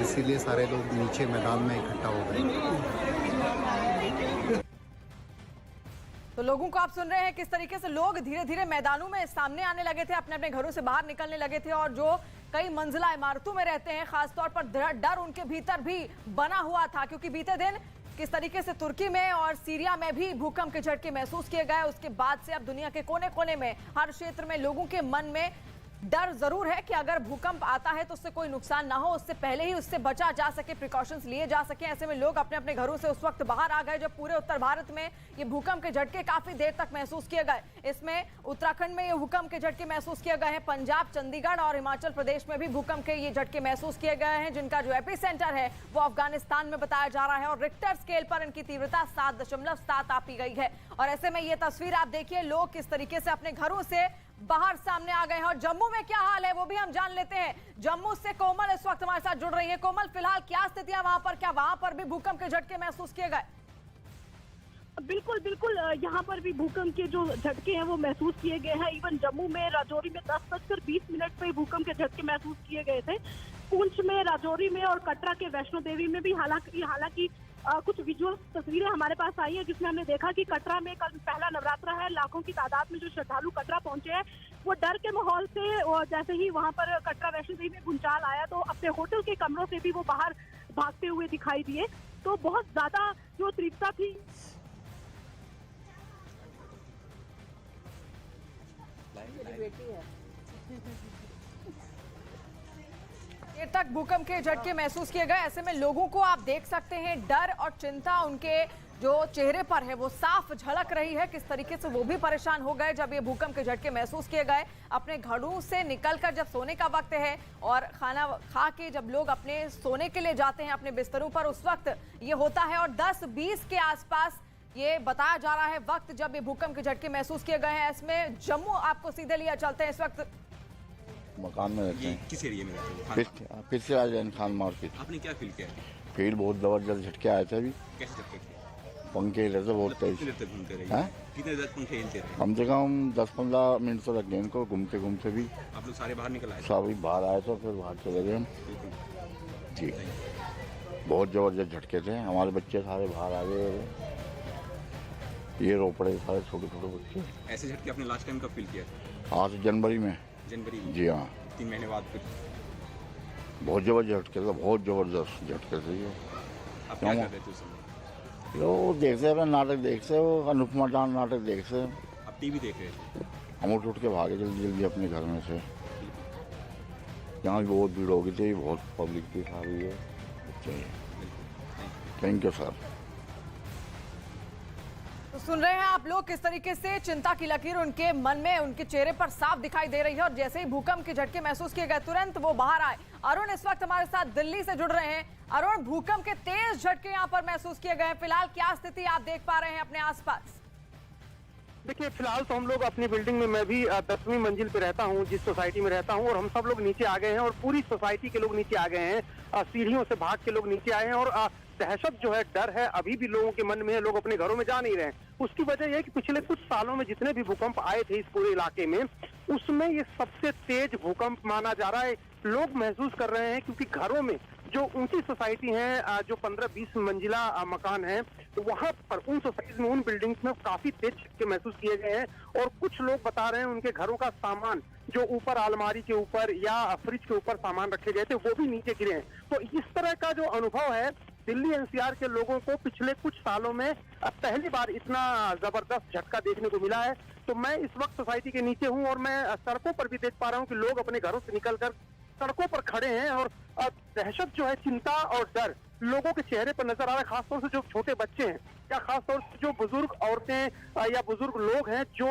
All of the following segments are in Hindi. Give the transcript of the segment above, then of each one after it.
इसीलिए सारे लोग नीचे मैदान में इकट्ठा हो गए। तो लोगों को आप सुन रहे हैं किस तरीके से लोग धीरे धीरे मैदानों में सामने आने लगे थे, अपने अपने घरों से बाहर निकलने लगे थे। और जो कई मंजिला इमारतों में रहते हैं, खासतौर पर डर उनके भीतर भी बना हुआ था, क्योंकि बीते दिन किस तरीके से तुर्की में और सीरिया में भी भूकंप के झटके महसूस किए गए। उसके बाद से अब दुनिया के कोने कोने में, हर क्षेत्र में लोगों के मन में डर जरूर है कि अगर भूकंप आता है तो उससे कोई नुकसान ना हो, उससे पहले ही उससे बचा जा सके, प्रिकॉशंस लिए जा सके। ऐसे में लोग अपने अपने घरों से उस वक्त बाहर आ गए जब पूरे उत्तर भारत में ये भूकंप के झटके काफी देर तक महसूस किए गए। इसमें उत्तराखंड में ये भूकंप के झटके महसूस किए गए हैं, पंजाब, चंडीगढ़ और हिमाचल प्रदेश में भी भूकंप के ये झटके महसूस किए गए हैं, जिनका जो एपिसेंटर है वो अफगानिस्तान में बताया जा रहा है। और रिक्टर स्केल पर इनकी तीव्रता 7.7 आपी गई है। और ऐसे में ये तस्वीर आप देखिए, लोग किस तरीके से अपने घरों से बाहर सामने आ गए हैं। और जम्मू में क्या हाल है वो भी हम जान लेते हैं। जम्मू से कोमल इस वक्त हमारे साथ जुड़ रही है। कोमल, फिलहाल क्या स्थिति है वहां पर? क्या वहां पर भी भूकंप के झटके महसूस किए गए? बिल्कुल बिल्कुल, यहाँ पर भी भूकंप के जो झटके हैं वो महसूस किए गए हैं। इवन जम्मू में राजौरी में 10:20 पे भूकंप के झटके महसूस किए गए थे। पुंछ में, राजौरी में और कटरा के वैष्णो देवी में भी हालांकि कुछ विजुअल तस्वीरें हमारे पास आई है, जिसमें हमने देखा कि कटरा में कल पहला नवरात्रा है। लाखों की तादाद में जो श्रद्धालु कटरा पहुंचे हैं, वो डर के माहौल से, और जैसे ही वहां पर कटरा वैष्णो देवी में भूचाल आया तो अपने होटल के कमरों से भी वो बाहर भागते हुए दिखाई दिए। तो बहुत ज्यादा जो तीव्रता थी, देर तक भूकंप के झटके महसूस किए गए। ऐसे में लोगों को आप देख सकते हैं, डर और चिंता उनके जो चेहरे पर है वो साफ झलक रही है। किस तरीके से वो भी परेशान हो गए जब ये भूकंप के झटके महसूस किए गए। अपने घरों से निकलकर जब सोने का वक्त है और खाना खा के जब लोग अपने सोने के लिए जाते हैं अपने बिस्तरों पर, उस वक्त ये होता है। और 10-20 के आसपास ये बताया जा रहा है वक्त जब ये भूकंप के झटके महसूस किए गए हैं। इसमें जम्मू आपको सीधे लिया चलते हैं। इस वक्त मकान में रहते हैं। किस एरिया में रहते हैं? फिर से आज खान मार्केट। आपने क्या फील किया? फील बहुत जबरदस्त झटके आए थे अभी। कैसे झटके थे? पंखे हिले थे बहुत तेज। कितने देर तक घूमते रहे? हैं? कितने देर पंखे हिलते रहे? कम से कम 10-15 मिनट तो लग गए इनको घूमते घूमते भी। आप लोग सारे बाहर निकल आए? सभी बाहर आए तो फिर बाहर चले गए हम। जी, बहुत जबरदस्त झटके थे। हमारे बच्चे सारे बाहर आ गए, ये रो पड़े सारे छोटे छोटे बच्चे। ऐसे झटके आपने लास्ट टाइम कब फील किया था? आज जनवरी में। जनवरी में? जी हाँ, 3 महीने बाद फिर? बहुत जबरदस्त झटके थे, बहुत जबरदस्त झटके थे ये। आप क्या कर रहे थे उस समय? वो देखते रहे, नाटक देखते, वो अनुपमा डांस नाटक देखते। आप टीवी देख रहे थे? हम उठ के भागे जल्दी जल्दी अपने घर में से। यहाँ भी बहुत भीड़ हो गई थी, बहुत पब्लिक भी खा रही है। Thank you sir. तो सुन रहे हैं आप लोग किस तरीके से चिंता की लकीर उनके मन में, उनके चेहरे पर साफ दिखाई दे रही है। और जैसे ही भूकंप के झटके महसूस किए गए, तुरंत वो बाहर आए। अरुण इस वक्त हमारे साथ दिल्ली से जुड़ रहे हैं। अरुण, भूकंप के तेज झटके यहाँ पर महसूस किए गए, फिलहाल क्या स्थिति आप देख पा रहे हैं अपने आसपास? देखिए, फिलहाल तो हम लोग अपनी बिल्डिंग में, मैं भी 10वीं मंजिल पे रहता हूँ, जिस सोसाइटी में रहता हूँ, और हम सब लोग नीचे आ गए हैं और पूरी सोसाइटी के लोग नीचे आ गए हैं। सीढ़ियों से भाग के लोग नीचे आए हैं और दहशत जो है, डर है, अभी भी लोगों के मन में है। लोग अपने घरों में जा नहीं रहे हैं। उसकी वजह यह है कि पिछले कुछ सालों में जितने भी भूकंप आए थे इस पूरे इलाके में, उसमें ये सबसे तेज भूकंप माना जा रहा है। लोग महसूस कर रहे हैं क्योंकि घरों में जो ऊंची सोसाइटी है, जो 15-20 मंजिला मकान है, तो वहां पर उन सोसाइटीज में, उन बिल्डिंग्स में काफी तेज झटके महसूस किए गए हैं। और कुछ लोग बता रहे हैं उनके घरों का सामान जो ऊपर अलमारी के ऊपर या फ्रिज के ऊपर सामान रखे गए थे वो भी नीचे गिरे हैं। तो इस तरह का जो अनुभव है, दिल्ली एनसीआर के लोगों को पिछले कुछ सालों में पहली बार इतना जबरदस्त झटका देखने को मिला है। तो मैं इस वक्त सोसाइटी के नीचे हूं और मैं सड़कों पर भी देख पा रहा हूं कि लोग अपने घरों से निकलकर सड़कों पर खड़े हैं और दहशत जो है, चिंता और डर लोगों के चेहरे पर नजर आ रहा है। खासतौर से जो छोटे बच्चे हैं या खासतौर से जो बुजुर्ग औरतें या बुजुर्ग लोग हैं जो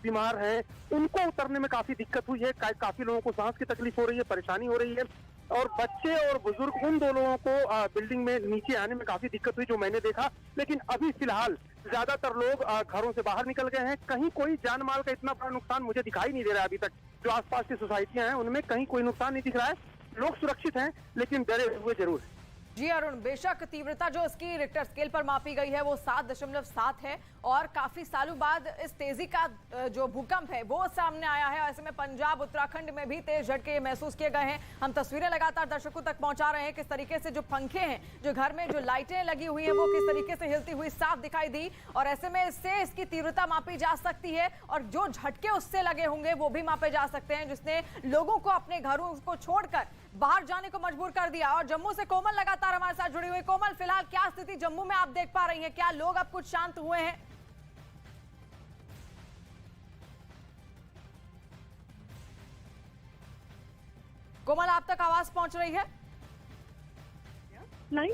बीमार हैं, उनको उतरने में काफी दिक्कत हुई है। काफी लोगों को सांस की तकलीफ हो रही है, परेशानी हो रही है। और बच्चे और बुजुर्ग, उन दो लोगों को बिल्डिंग में नीचे आने में काफी दिक्कत हुई जो मैंने देखा। लेकिन अभी फिलहाल ज्यादातर लोग घरों से बाहर निकल गए हैं। कहीं कोई जान माल का इतना बड़ा नुकसान मुझे दिखाई नहीं दे रहा है अभी तक। जो आसपास की सोसाइटियां हैं उनमें कहीं कोई नुकसान नहीं दिख रहा है। लोग सुरक्षित हैं लेकिन डरे हुए जरूर हैं। जी अरुण, बेशक तीव्रता जो इसकी रिक्टर स्केल पर मापी गई है वो 7.7 है। और काफी सालों बाद इस तेजी का जो भूकंप है वो सामने आया है। ऐसे में पंजाब उत्तराखंड में भी तेज झटके महसूस किए गए हैं। हम तस्वीरें लगातार दर्शकों तक पहुंचा रहे हैं, किस तरीके से जो पंखे हैं, जो घर में जो लाइटें लगी हुई हैं, वो किस तरीके से हिलती हुई साफ दिखाई दी। और ऐसे में इससे इसकी तीव्रता मापी जा सकती है और जो झटके उससे लगे होंगे वो भी मापे जा सकते हैं, जिसने लोगों को अपने घरों को छोड़कर बाहर जाने को मजबूर कर दिया। और जम्मू से कोमल लगातार हमारे साथ जुड़ी हुई। कोमल, फिलहाल क्या स्थिति जम्मू में आप देख पा रही हैं? क्या लोग अब कुछ शांत हुए हैं? कोमल, आप तक आवाज पहुंच रही है? नहीं।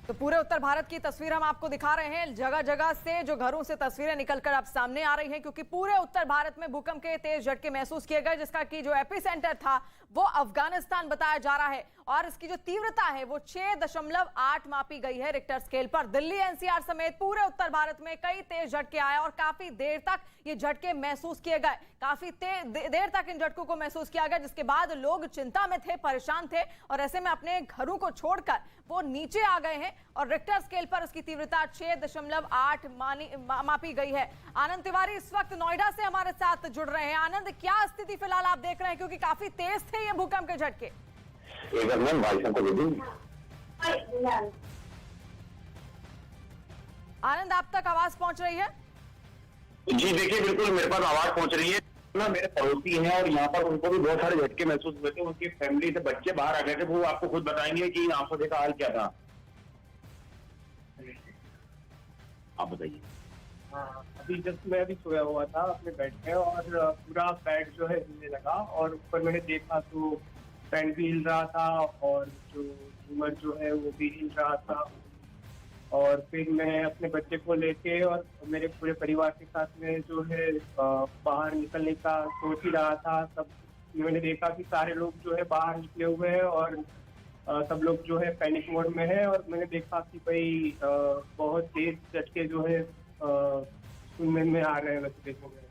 तो पूरे उत्तर भारत की तस्वीर हम आपको दिखा रहे हैं। जगह जगह से जो घरों से तस्वीरें निकलकर अब सामने आ रही हैं, क्योंकि पूरे उत्तर भारत में भूकंप के तेज झटके महसूस किए गए, जिसका कि जो एपिसेंटर था वो अफगानिस्तान बताया जा रहा है। और इसकी जो तीव्रता है वो 6.8 मापी गई है रिक्टर स्केल पर। दिल्ली एनसीआर समेत पूरे उत्तर भारत में कई तेज झटके आए और काफी देर तक ये झटके महसूस किए गए। काफी देर तक इन झटकों को महसूस किया गया, जिसके बाद लोग चिंता में थे, परेशान थे और ऐसे में अपने घरों को छोड़कर वो नीचे आ गए हैं। और रिक्टर स्केल पर उसकी तीव्रता 6.8 मापी गई है। आनंद तिवारी इस वक्त नोएडा से हमारे साथ जुड़ रहे हैं। आनंद, क्या स्थिति फिलहाल आप देख रहे हैं, क्योंकि काफी तेज थे ये भूकंप के झटके? आनंद, आप तक आवाज पहुंच रही है? जी देखिए, बिल्कुल मेरे पास आवाज पहुंच रही है ना। मेरे पड़ोसी हैं और यहाँ पर उनको भी बहुत सारे झटके महसूस हुए थे। उनकी फैमिली से बच्चे बाहर आ गए थे, वो आपको खुद बताएंगे कि आंखों का हाल क्या था। आप बताइए। हाँ, अभी जस्ट मैं अभी सोया हुआ था अपने बेड पे और पूरा बेड जो है हिलने लगा और ऊपर मैंने देखा तो फैन भी हिल रहा था और जो झूमर जो है वो भी हिल रहा था। और फिर मैं अपने बच्चे को लेके और मेरे पूरे परिवार के साथ में जो है बाहर निकलने का सोच ही रहा था। तब मैंने देखा कि सारे लोग जो है बाहर निकले हुए हैं और सब लोग जो है पैनिक मोड में है। और मैंने देखा कि भाई बहुत तेज झटके जो है सुनने में आ रहे हैं वैसे देखने में।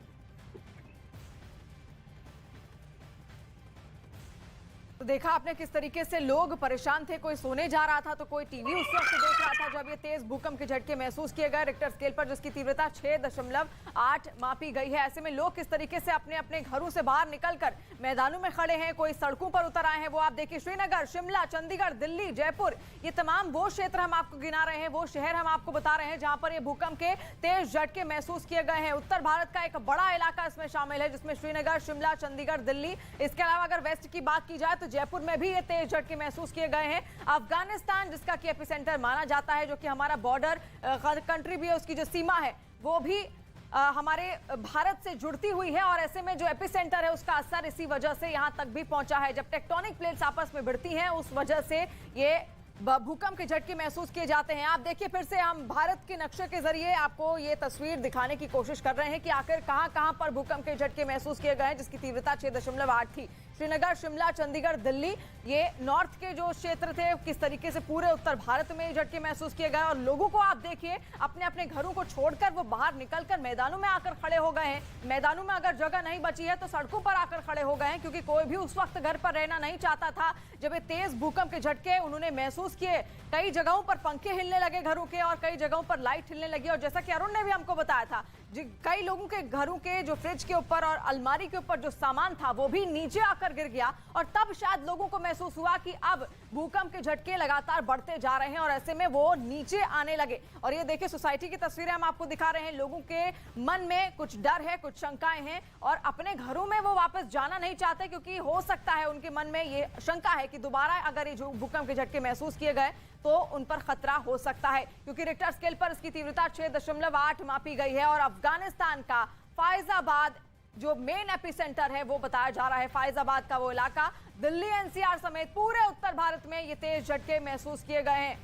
तो देखा आपने किस तरीके से लोग परेशान थे, कोई सोने जा रहा था तो कोई टीवी उस वक्त देख रहा था जब ये तेज भूकंप के झटके महसूस किए गए रिक्टर स्केल पर, जिसकी तीव्रता 6.8 मापी गई है। ऐसे में लोग किस तरीके से अपने अपने घरों से बाहर निकलकर मैदानों में खड़े हैं, कोई सड़कों पर उतर आए हैं। वो आप देखिए, श्रीनगर, शिमला, चंडीगढ़, दिल्ली, जयपुर, ये तमाम वो क्षेत्र हम आपको गिना रहे हैं, वो शहर हम आपको बता रहे हैं जहां पर ये भूकंप के तेज झटके महसूस किए गए हैं। उत्तर भारत का एक बड़ा इलाका इसमें शामिल है, जिसमें श्रीनगर, शिमला, चंडीगढ़, दिल्ली, इसके अलावा अगर वेस्ट की बात की जाए तो जयपुर में भी ये तेज झटके महसूस किए गए हैं। अफगानिस्तान, जिसका कि एपिसेंटर माना जाता है, जो कि हमारा बॉर्डर कंट्री भी है, उसकी जो सीमा है वो भी हमारे भारत से जुड़ती हुई है। और ऐसे में जो एपिसेंटर है उसका असर इसी वजह से यहां तक भी पहुंचा है। जब टेक्टोनिक प्लेट्स आपस में भिड़ती हैं उस वजह से ये भूकंप के झटके महसूस किए जाते हैं। आप देखिए, फिर से हम भारत के नक्शे के जरिए आपको ये तस्वीर दिखाने की कोशिश कर रहे हैं कि आखिर कहां-कहां पर भूकंप के झटके महसूस किए गए हैं, जिसकी तीव्रता 6.8 थी। श्रीनगर, शिमला, चंडीगढ़, दिल्ली, ये नॉर्थ के जो क्षेत्र थे, किस तरीके से पूरे उत्तर भारत में झटके महसूस किए गए। और लोगों को आप देखिए अपने अपने घरों को छोड़कर वो बाहर निकलकर मैदानों में आकर खड़े हो गए हैं। मैदानों में अगर जगह नहीं बची है तो सड़कों पर आकर खड़े हो गए हैं, क्योंकि कोई भी उस वक्त घर पर रहना नहीं चाहता था जब ये तेज भूकंप के झटके उन्होंने महसूस किए। कई जगहों पर पंखे हिलने लगे घरों के और कई जगहों पर लाइट हिलने लगी। और जैसा कि अरुण ने भी हमको बताया था, कई लोगों के घरों के जो फ्रिज के ऊपर और अलमारी के ऊपर जो सामान था वो भी नीचे आकर गिर गया। और तब शायद लोगों को महसूस हुआ कि अब भूकंप के झटके लगातार बढ़ते जा रहे हैं और ऐसे में वो नीचे आने लगे। और ये देखिए, सोसाइटी की तस्वीरें हम आपको दिखा रहे हैं। लोगों के मन में कुछ डर है, कुछ शंकाएं हैं और अपने घरों में वो वापस जाना नहीं चाहते, क्योंकि हो सकता है उनके मन में ये शंका है कि दोबारा अगर ये जो भूकंप के झटके महसूस किए गए तो उन पर खतरा हो सकता है, क्योंकि रिक्टर स्केल पर इसकी तीव्रता 6.8 मापी गई है। और अफगानिस्तान का फैजाबाद जो मेन एपिसेंटर है वो बताया जा रहा है, फैजाबाद का वो इलाका, दिल्ली एनसीआर समेत पूरे उत्तर भारत में ये तेज झटके महसूस किए गए हैं।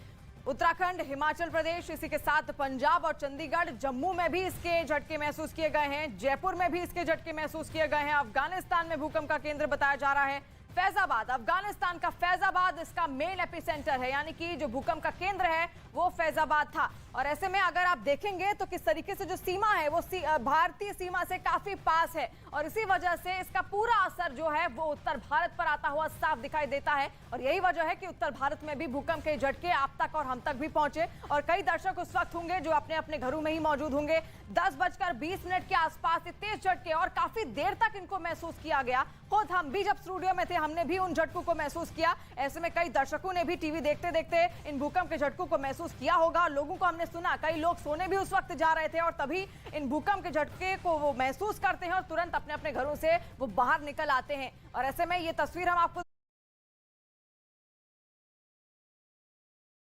उत्तराखंड, हिमाचल प्रदेश, इसी के साथ पंजाब और चंडीगढ़, जम्मू में भी इसके झटके महसूस किए गए हैं, जयपुर में भी इसके झटके महसूस किए गए हैं। अफगानिस्तान में भूकंप का केंद्र बताया जा रहा है। फैजाबाद, अफगानिस्तान का फैजाबाद इसका मेन एपिसेंटर है, यानी कि जो भूकंप का केंद्र है वो फैजाबाद था। और ऐसे में अगर आप देखेंगे तो किस तरीके से जो सीमा है वो भारतीय सीमा से काफी पास है और इसी वजह से इसका पूरा असर जो है वो उत्तर भारत पर आता हुआ साफ दिखाई देता है। और यही वजह है कि उत्तर भारत में भी भूकंप के झटके आप तक और हम तक भी पहुंचे और कई दर्शक उस वक्त होंगे जो अपने अपने घरों में ही मौजूद होंगे। 10:20 के आसपास तेज झटके और काफी देर तक इनको महसूस किया गया। खुद हम भी जब स्टूडियो में थे हमने भी उन झटकों को महसूस किया। ऐसे में कई दर्शकों ने भी टीवी देखते देखते इन भूकंप के झटकों को महसूस किया होगा। लोगों को हमने सुना, कई लोग सोने भी उस वक्त जा रहे थे और तभी इन भूकंप के झटके को वो महसूस करते हैं और तुरंत अपने अपने घरों से वो बाहर निकल आते हैं। और ऐसे में ये तस्वीर हम आपको